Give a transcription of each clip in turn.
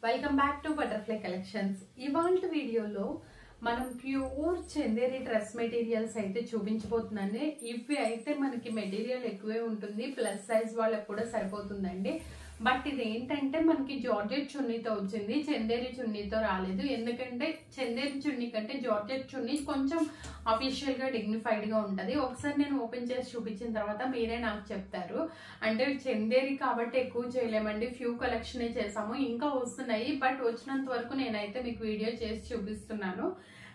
Welcome back to butterfly collections. ఇవాల్టి వీడియోలో మనం ప్యూర్ చందేరి డ్రెస్ మెటీరియల్స్ అయితే చూపించబోతున్నాను. ఇవి అయితే మనకి మెటీరియల్ ఎక్కువే ఉంటుంది, ప్లస్ సైజ్ వాళ్ళకి కూడా సరిపోతుందండి. బట్ ఇది ఏంటంటే మనకి జార్జెట్ చున్నీతో వచ్చింది, చందేరి చున్నీతో రాలేదు. ఎందుకంటే చందేరి చున్నీ కంటే జార్జెట్ చున్నీ కొంచెం అఫీషియల్ గా డిగ్నిఫైడ్ గా ఉంటది. ఒకసారి నేను ఓపెన్ చేసి చూపించిన తర్వాత మీరే నాకు చెప్తారు. అంటే చందేరి కాబట్టి ఎక్కువ చేయలేమండి, ఫ్యూ కలెక్షన్ చేసాము, ఇంకా వస్తున్నాయి. బట్ వచ్చినంత వరకు నేనైతే మీకు వీడియో చేసి చూపిస్తున్నాను.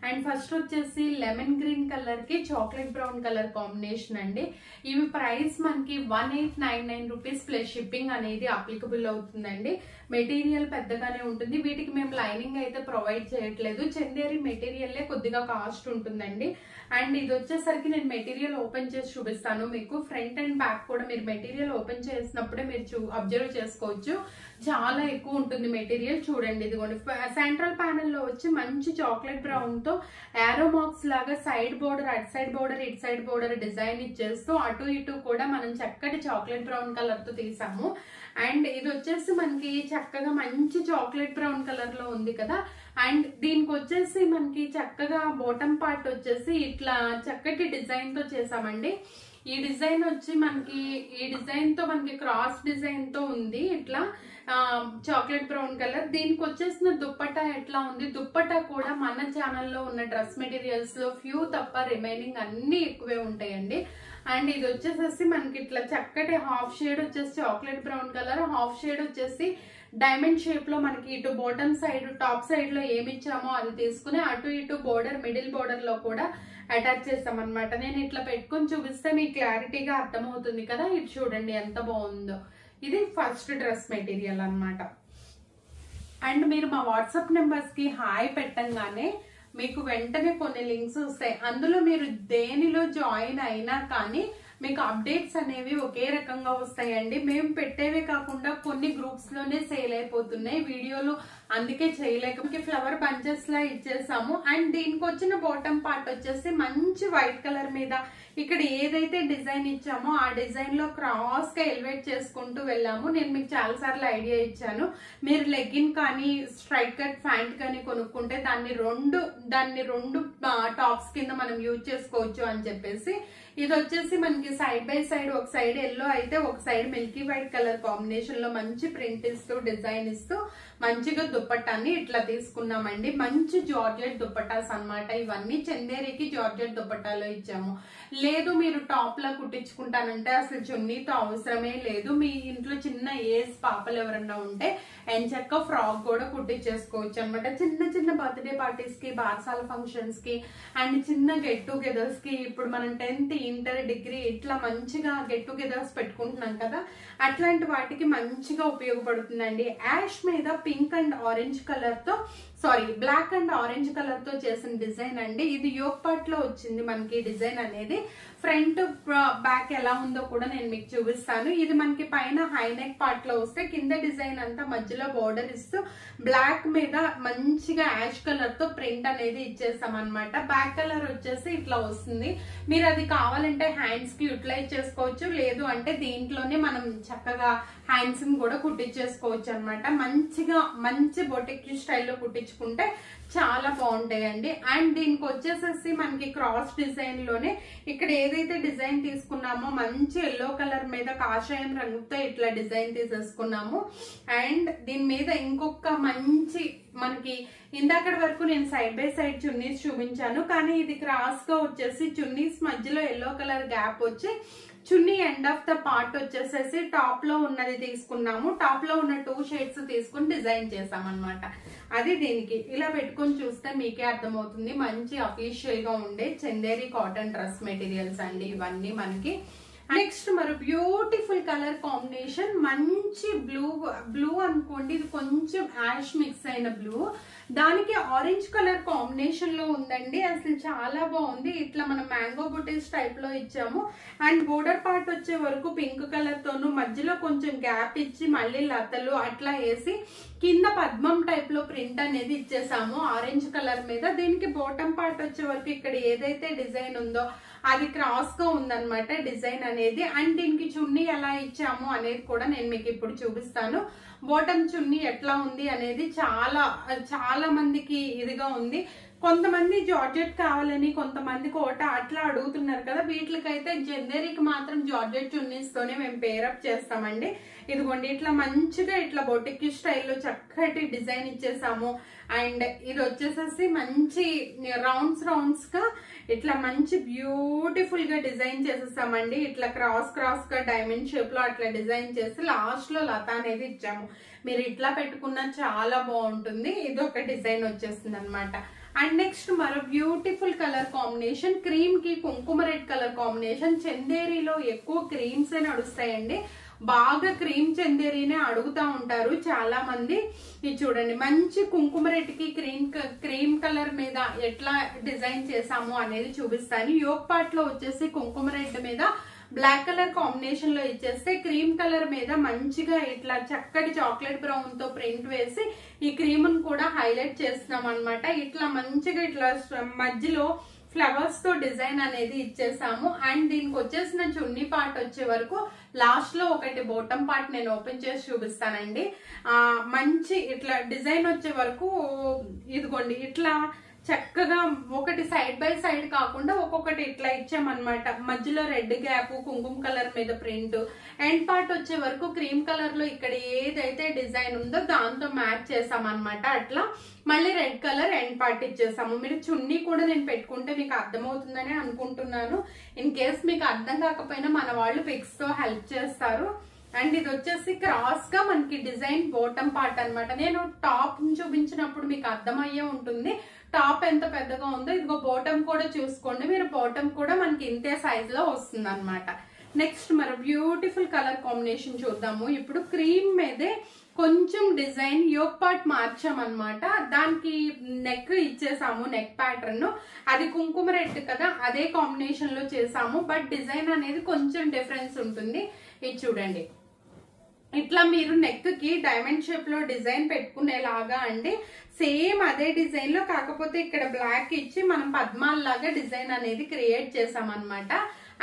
అండ్ ఫస్ట్ వచ్చేసి లెమన్ గ్రీన్ కలర్ కి చాక్లెట్ బ్రౌన్ కలర్ కాంబినేషన్ అండి. ఇవి ప్రైస్ మనకి 1899 రూపీస్ ప్లస్ షిప్పింగ్ అనేది అప్లికబుల్ అవుతుందండి. మెటీరియల్ పెద్దగానే ఉంటుంది. వీటికి మేము లైనింగ్ అయితే ప్రొవైడ్ చేయట్లేదు, చందేరి మెటీరియల్లే కొద్దిగా కాస్ట్ ఉంటుందండి. అండ్ ఇది వచ్చేసరికి నేను మెటీరియల్ ఓపెన్ చేసి చూపిస్తాను మీకు. ఫ్రంట్ అండ్ బ్యాక్ కూడా మీరు మెటీరియల్ ఓపెన్ చేసినప్పుడే మీరు అబ్జర్వ్ చేసుకోవచ్చు, చాలా ఎక్కువ ఉంటుంది మెటీరియల్. చూడండి, ఇదిగోండి సెంట్రల్ ప్యానెల్ లో వచ్చి మంచి చాక్లెట్ బ్రౌన్ తో యారో మార్క్స్ లాగా సైడ్ బోర్డర్, అటు సైడ్ బోర్డర్, ఇటు సైడ్ బోర్డర్ డిజైన్ ఇచ్చేస్తూ అటు ఇటు కూడా మనం చక్కటి చాక్లెట్ బ్రౌన్ కలర్ తో తీసాము. అండ్ ఇది వచ్చేసి మనకి చక్కగా మంచి చాక్లెట్ బ్రౌన్ కలర్ లో ఉంది కదా. అండ్ దీనికి వచ్చేసి మనకి చక్కగా బాటమ్ పార్ట్ వచ్చేసి ఇట్లా చక్కటి డిజైన్ తో చేసామండి. ఈ డిజైన్ వచ్చి మనకి ఈ డిజైన్ తో మనకి క్రాస్ డిజైన్ తో ఉంది, ఇట్లా చాక్లెట్ బ్రౌన్ కలర్. దీనికి వచ్చేసిన దుప్పట్టా ఎట్లా ఉంది, దుప్పట్టా కూడా మన ఛానల్లో ఉన్న డ్రెస్ మెటీరియల్స్ లో ఫ్యూ తప్ప రిమైనింగ్ అన్ని ఎక్కువే ఉంటాయండి. అండ్ ఇది వచ్చేసేసి మనకి ఇట్లా చక్కటి హాఫ్ షేడ్ వచ్చేసి chocolate brown colour, half shade వచ్చేసి డైమండ్ షేప్ లో మనకి ఇటు బాటమ్ సైడ్ టాప్ సైడ్ లో ఏమి ఇచ్చామో అది తీసుకుని అటు ఇటు బోర్డర్, మిడిల్ బోర్డర్ లో కూడా అటాచ్ చేస్తాం అనమాట. నేను ఇట్లా పెట్టుకొని చూపిస్తే మీకు క్లారిటీగా అర్థమవుతుంది కదా. ఇది చూడండి ఎంత బాగుందో. ఇది ఫస్ట్ డ్రెస్ మెటీరియల్ అన్నమాట. అండ్ మీరు మా వాట్సాప్ నెంబర్స్ కి హాయ్ పెట్టంగానే మీకు వెంటనే కొన్ని లింక్స్ వస్తాయి. అందులో మీరు దేనిలో జాయిన్ అయినా కానీ మీకు అప్డేట్స్ అనేవి ఒకే రకంగా వస్తాయండి. మేము పెట్టేవే కాకుండా కొన్ని గ్రూప్స్ లోనే సేల్ అయిపోతున్నాయి వీడియోలు, అందుకే చేయలేక ఫ్లవర్ బంచెస్ లా ఇచ్చేసాము. అండ్ దీనికి వచ్చిన బాటమ్ పార్ట్ వచ్చేసి మంచి వైట్ కలర్ మీద ఇక్కడ ఏదైతే డిజైన్ ఇచ్చామో ఆ డిజైన్ లో క్రాస్ గా ఎలివేట్ చేసుకుంటూ వెళ్ళాము. నేను మీకు చాలా సార్లు ఐడియా ఇచ్చాను, మీరు లెగ్గిన్ కానీ స్ట్రైట్ కట్ ప్యాంట్ కానీ కొనుక్కుంటే దాన్ని రెండు టాప్స్ కింద మనం యూజ్ చేసుకోవచ్చు అని చెప్పేసి. ఇది వచ్చేసి మనకి సైడ్ బై సైడ్, ఒక సైడ్ ఎల్లో అయితే ఒక side Milky white colour combination లో మంచి ప్రింట్ ఇస్తూ డిజైన్ ఇస్తూ మంచిగా దుప్పట్టాన్ని ఇట్లా తీసుకున్నామండి. మంచి జార్జెట్ దుప్పట్టాస్ అన్నమాట. ఇవన్నీ చందేరికి జార్జెట్ దుప్పట్టాలో ఇచ్చాము. లేదు మీరు టాప్ లా కుట్టించుకుంటానంటే అసలు చున్నీతో అవసరమే లేదు. మీ ఇంట్లో చిన్న ఏజ్ పాపలు ఎవరన్నా ఉంటే ఎంచక్క ఫ్రాక్ కూడా కుట్టించేసుకోవచ్చు అనమాట. చిన్న చిన్న బర్త్డే పార్టీస్ కి, బార్సాల ఫంక్షన్స్ కి, అండ్ చిన్న గెట్ టుగెదర్స్ కి, ఇప్పుడు మనం 10th, ఇంటర్, డిగ్రీ ఇట్లా మంచిగా గెట్ టుగెదర్స్ పెట్టుకుంటున్నాం కదా, అట్లాంటి వాటికి మంచిగా ఉపయోగపడుతుందండి. యాష్ మీద పింక్ అండ్ ఆరెంజ్ కలర్ తో, బ్లాక్ అండ్ ఆరెంజ్ కలర్ తో చేసిన డిజైన్ అండి. ఇది యోక్ పార్ట్ లో వచ్చింది మనకి డిజైన్ అనేది. ఫ్రంట్ బ్యాక్ ఎలా ఉందో కూడా నేను మీకు చూపిస్తాను. ఇది మనకి పైన హై నెక్ పార్ట్ లో వస్తే కింద డిజైన్ అంతా మధ్యలో బోర్డర్ ఇస్తూ బ్లాక్ మీద మంచిగా యాష్ కలర్ తో ప్రింట్ అనేది ఇచ్చేస్తాం అనమాట. బ్యాక్ కలర్ వచ్చేసి ఇట్లా వస్తుంది. మీరు అది కావాలంటే హ్యాండ్స్ కి యూటిలైజ్ చేసుకోవచ్చు, లేదు అంటే దీంట్లోనే మనం చక్కగా హ్యాండ్స్ ని కూడా కుట్టించేసుకోవచ్చు అనమాట. మంచిగా మంచి బొటిక్ స్టైల్లో కుట్టించుకుంటే చాలా బాగుంటాయండి. అండ్ దీనికి వచ్చేసేసి మనకి క్రాస్ డిజైన్ లోనే ఇక్కడ ఏదైతే డిజైన్ తీసుకున్నామో మంచి ఎల్లో కలర్ మీద కాషాయం రంగుతో ఇట్లా డిజైన్ తీసేసుకున్నాము. అండ్ దీని మీద ఇంకొక మంచి మనకి ఇందాకటి వరకు నేను సైడ్ బై సైడ్ చున్నీస్ చూపించాను, కానీ ఇది క్రాస్ గా వచ్చేసి చున్నీస్ మధ్యలో ఎల్లో కలర్ గ్యాప్ వచ్చి చున్నీ ఎండ్ ఆఫ్ ద పార్ట్ వచ్చేసేసి టాప్ లో ఉన్నది తీసుకున్నాము. టాప్ లో ఉన్న 2 షేడ్స్ తీసుకుని డిజైన్ చేసాం అనమాట. అది దీనికి ఇలా పెట్టుకొని చూస్తే మీకే అర్థమవుతుంది. మంచి అఫీషియల్ గా ఉండే చందేరి కాటన్ డ్రెస్ మెటీరియల్స్ అండి ఇవన్నీ మనకి. నెక్స్ట్ మరో బ్యూటిఫుల్ కలర్ కాంబినేషన్, మంచి బ్లూ అనుకోండి, ఇది కొంచెం యాష్ మిక్స్ అయిన బ్లూ, దానికి ఆరెంజ్ కలర్ కాంబినేషన్ లో ఉందండి. అసలు చాలా బాగుంది. ఇట్లా మనం మ్యాంగో బుటీస్ టైప్ లో ఇచ్చాము. అండ్ బోర్డర్ పార్ట్ వచ్చే వరకు పింక్ కలర్ తోను మధ్యలో కొంచెం గ్యాప్ ఇచ్చి మళ్ళీ లతలు అట్లా వేసి కింద పద్మం టైప్ లో ప్రింట్ అనేది ఇచ్చేసాము ఆరెంజ్ కలర్ మీద. దీనికి బాటమ్ పార్ట్ వచ్చే వరకు ఇక్కడ ఏదైతే డిజైన్ ఉందో అది క్రాస్ గా ఉందన్నమాట డిజైన్ అనేది. అండ్ దీనికి చున్నీ ఎలా ఇచ్చాము అనేది కూడా నేను మీకు ఇప్పుడు చూపిస్తాను. బాటమ్ చున్నీ ఎట్లా ఉంది అనేది చాలా చాలా మందికి ఇదిగా ఉంది. కొంతమంది జార్జెట్ కావాలని, కొంతమంది కోట అట్లా అడుగుతున్నారు కదా. వీటికైతే జెందేరికి మాత్రం జార్జెట్ చున్నీస్ తోనే మేము పేరప్ చేస్తామండి. ఇదిగోండి ఇట్లా మంచిగా ఇట్లా బొటిక్ స్టైల్లో చక్కటి డిజైన్ ఇచ్చేసాము. అండ్ ఇది వచ్చేసేసి మంచి రౌండ్స్ గా ఇట్లా మంచి బ్యూటిఫుల్ గా డిజైన్ చేసేసామండి. ఇట్లా క్రాస్ గా డైమండ్ షేప్ లో అట్లా డిజైన్ చేసి లాస్ట్ లో లత అనేది ఇచ్చాము. మీరు ఇట్లా పెట్టుకున్నా చాలా బాగుంటుంది. ఇది ఒక డిజైన్ వచ్చేస్తుంది అనమాట. అండ్ నెక్స్ట్ మరో బ్యూటిఫుల్ కలర్ కాంబినేషన్, క్రీమ్ కి కుంకుమ రెడ్ కలర్ కాంబినేషన్. చందేరిలో ఎక్కువ క్రీమ్స్ నడుస్తాయండి. బాగా క్రీమ్ చందేరీనే అడుగుతా ఉంటారు చాలా మంది. ఇది చూడండి మంచి కుంకుమ రెడ్ కి క్రీమ్ కలర్ మీద ఎట్లా డిజైన్ చేసాము అనేది చూపిస్తాను. యోగ్ పార్ట్ లో వచ్చేసి కుంకుమ రెడ్ మీద బ్లాక్ కలర్ కాంబినేషన్ లో ఇచ్చేస్తే, క్రీమ్ కలర్ మీద మంచిగా ఇట్లా చక్కటి చాక్లెట్ బ్రౌన్ తో ప్రింట్ వేసి ఈ క్రీమ్ కూడా హైలైట్ చేస్తున్నాం అనమాట. ఇట్లా మంచిగా ఇట్లా మధ్యలో ఫ్లవర్స్ తో డిజైన్ అనేది ఇచ్చేసాము. అండ్ దీనికి వచ్చేసిన చున్నీ పార్ట్ వచ్చే వరకు లాస్ట్ లో ఒకటి బాటమ్ పార్ట్ నేను ఓపెన్ చేసి చూపిస్తానండి. మంచి ఇట్లా డిజైన్ వచ్చే వరకు ఇదిగోండి ఇట్లా చక్కగా ఒకటి సైడ్ బై సైడ్ కాకుండా ఒక్కొక్కటి ఇట్లా ఇచ్చామన్నమాట. మధ్యలో రెడ్ గ్యాప్, కుంకుమ కలర్ మీద ప్రింట్, ఎండ్ పార్ట్ వచ్చే వరకు క్రీమ్ కలర్ లో ఇక్కడ ఏదైతే డిజైన్ ఉందో దాంతో మ్యాచ్ చేసామన్నమాట. అట్లా మళ్ళీ రెడ్ కలర్ ఎండ్ పార్ట్ ఇచ్చేసాము. మీరు చున్నీ కూడా నేను పెట్టుకుంటే మీకు అర్థమవుతుందని అనుకుంటున్నాను. ఇన్ కేస్ మీకు అర్థం కాకపోయినా మన వాళ్ళు పిక్స్ తో హెల్ప్ చేస్తారు. అండ్ ఇది వచ్చేసి క్రాస్ గా మనకి డిజైన్ బాటమ్ పార్ట్ అనమాట. నేను టాప్ చూపించినప్పుడు మీకు అర్థమయ్యే ఉంటుంది టాప్ ఎంత పెద్దగా ఉందో. ఇదిగో బాటమ్ కూడా చూసుకోండి మీరు. బాటమ్ కూడా మనకి ఇంతే సైజ్ లో వస్తుంది అనమాట. నెక్స్ట్ మరో బ్యూటిఫుల్ కలర్ కాంబినేషన్ చూద్దాము. ఇప్పుడు క్రీమ్ మీదే కొంచెం డిజైన్ యోగ్ పార్ట్ మార్చామన్నమాట. దానికి నెక్ ఇచ్చేసాము, నెక్ ప్యాటర్న్. అది కుంకుమ రెడ్ కదా, అదే కాంబినేషన్ లో చేసాము. బట్ డిజైన్ అనేది కొంచెం డిఫరెన్స్ ఉంటుంది. ఇది చూడండి ఇట్లా మీరు నెక్ కి డైమండ్ షేప్ లో డిజైన్ పెట్టుకునేలాగా అండి. సేమ్ అదే డిజైన్ లో కాకపోతే ఇక్కడ బ్లాక్ ఇచ్చి మనం పద్మాల్లాగా డిజైన్ అనేది క్రియేట్ చేసామన్నమాట.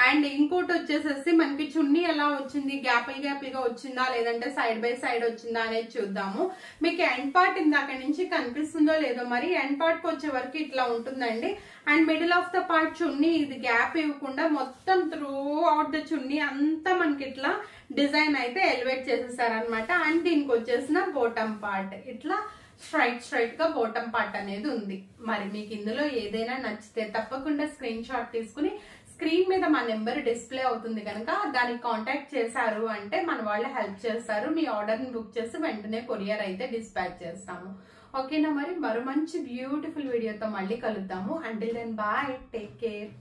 అండ్ ఇంకోటి వచ్చేసేసి మనకి చున్నీ ఎలా వచ్చింది, గ్యాపిల్ గా వచ్చిందా లేదంటే సైడ్ బై సైడ్ వచ్చిందా అనేది చూద్దాము. మీకు ఎండ్ పార్ట్ ఇందాక నుంచి కనిపిస్తుందో లేదో మరి. ఎండ్ పార్ట్ కి వచ్చే వరకు ఇట్లా ఉంటుందండి. And middle of the part చున్నీ ఇది గ్యాప్ ఇవ్వకుండా మొత్తం త్రూ అవుట్ ద చున్నీ అంతా మనకి ఇట్లా డిజైన్ అయితే ఎలివేట్ చేసేసారనమాట. అండ్ దీనికి వచ్చేసిన బాటమ్ పార్ట్ ఇట్లా స్ట్రైట్ గా బాటమ్ పార్ట్ అనేది ఉంది. మరి మీకు ఇందులో ఏదైనా నచ్చితే తప్పకుండా స్క్రీన్ షాట్ తీసుకుని స్క్రీన్ మీద మా నెంబర్ డిస్ప్లే అవుతుంది కనుక దానికి కాంటాక్ట్ చేశారు అంటే మన వాళ్ళు హెల్ప్ చేస్తారు. మీ ఆర్డర్ ని బుక్ చేసి వెంటనే కొరియర్ అయితే డిస్పాచ్ చేస్తాము. ఓకేనా మరి మరో మంచి బ్యూటిఫుల్ వీడియోతో మళ్ళీ కలుద్దాము. Until then bye, take care.